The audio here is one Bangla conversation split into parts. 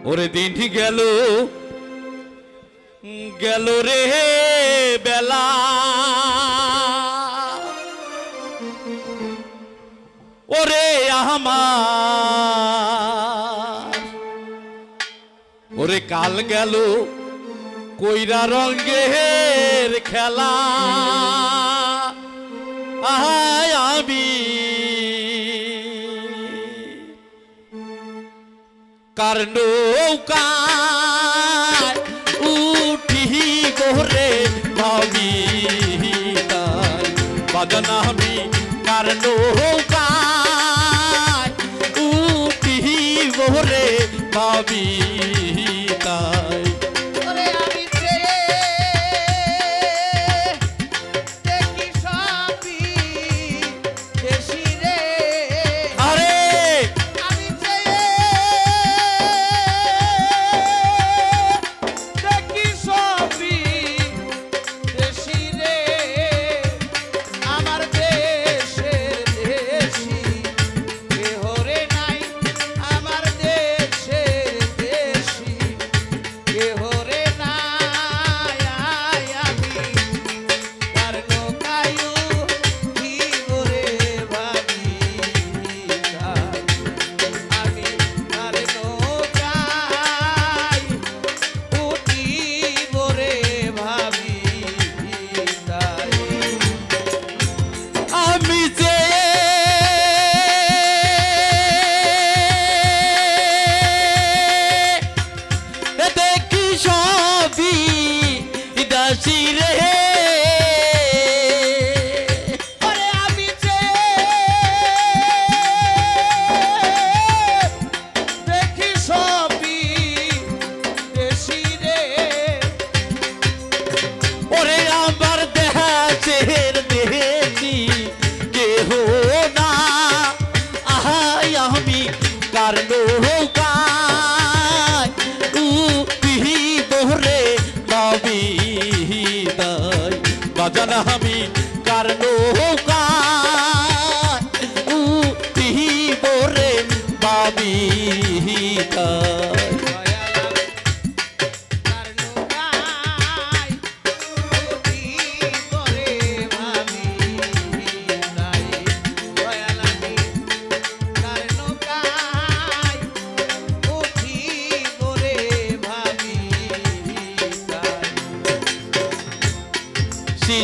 ওরে দিনটি গেল গেল রে বেলা ওরে আমার ওরে কাল গেল কইরা রঙের খেলা আহায় আমি কার নৌকায় উঠি গোরে ভাবি বাজান আমি কার নৌকায় উঠি গোরে ভাবি তাই কার নৌকায় উঠি বহরে ভাবি তাই বাজান আমি কার নৌকায় উঠি বহরে ভাবি তাই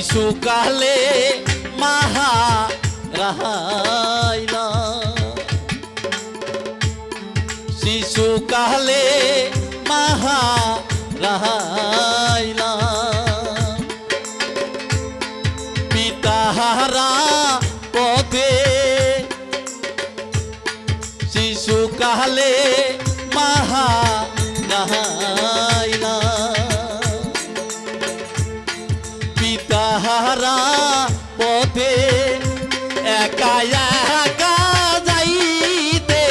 শিশুকালে মাহা রাহাইলা শিশুকালে মাহা রাহাইলা পিতাহারা পথে শিশুকালে মাহা রাহাইলা তাহারা পথে একা একা যাইতে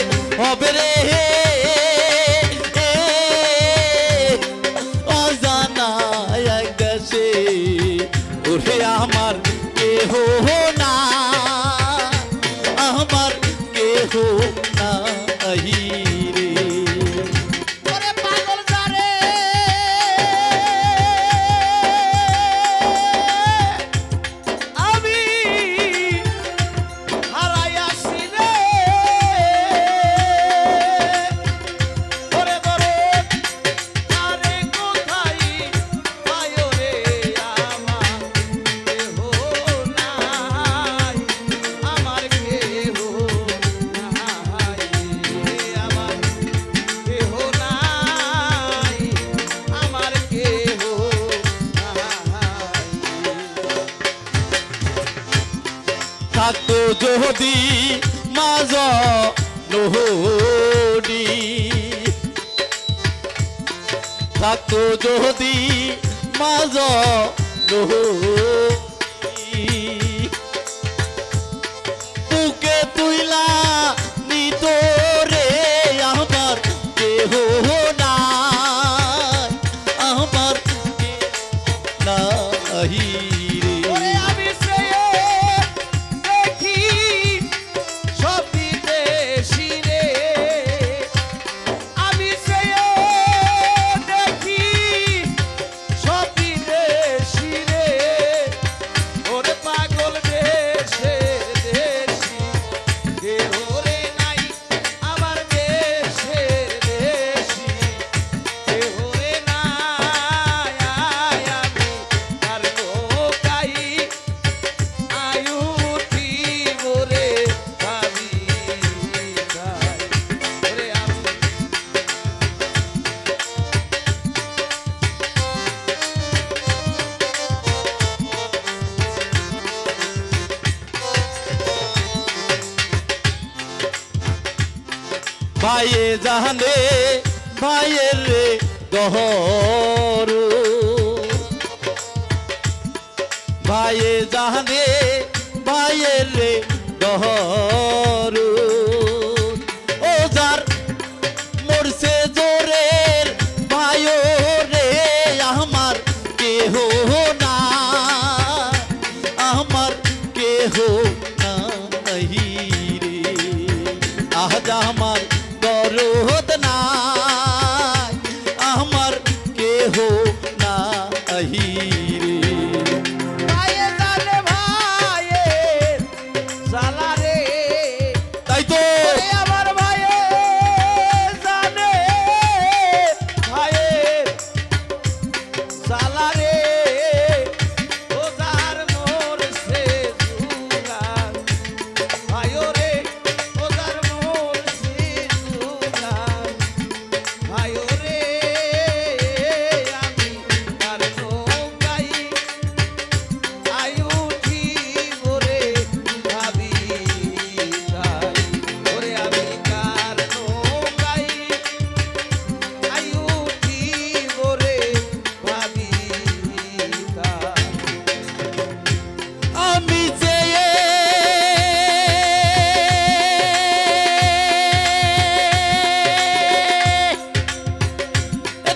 হবে রে অজানা এক দেশে ওরে আমার কেহ না আমার কেহ না রে থাকতো যদি মাঝ নহরি থাকতো যদি মাঝ নহরি বুকে তুইলা নিত রে আমার কেহ না আমার নাহি সব বিদেশি রে ভাইয়ে জানে ভাইয়ের রে দহর ভাইয়ে জানে ভাইয়ের রে দহর ও যার মরছে জোরের ভাইও রে আমার কেহ না আমার কেহ নাই রে আজ আমার দরদ নাই আমার কেহ নাই রে ভাইয়ে জানে ভাইয়ে জ্বালা রে তাই তো ওরে আমার ভাইয়ে জানে ভাইয়ে জ্বালা রে ও যার মরছে জুলান ভাইও রে ও যার মরছে জুলান ভাইও রে আমি তার নৌকাই আয়ু ঠিক ওরে ভাবি তাই ওরে আমি কার নৌকাই আয়ু ঠিক ওরে ভাবি তাই আমি চেয়ে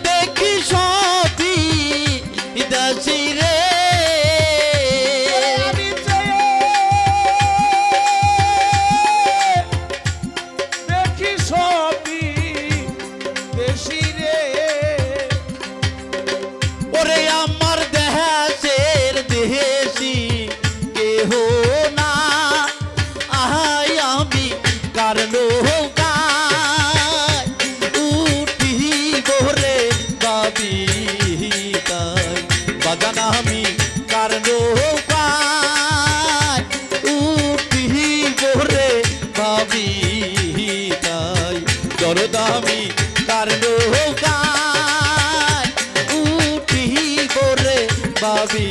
দেখি সবই দাসী রে আমি চেয়ে দেখি সবই বেশি রে ওরে আমার দেশের দেশি কেহ না আহাই আমি কারণ উঠি গোরে দাবি বাগান আমি কারণ উঠি গোরে ভাবি তাই জরদামি কারণ উঠি গোরে ভাবি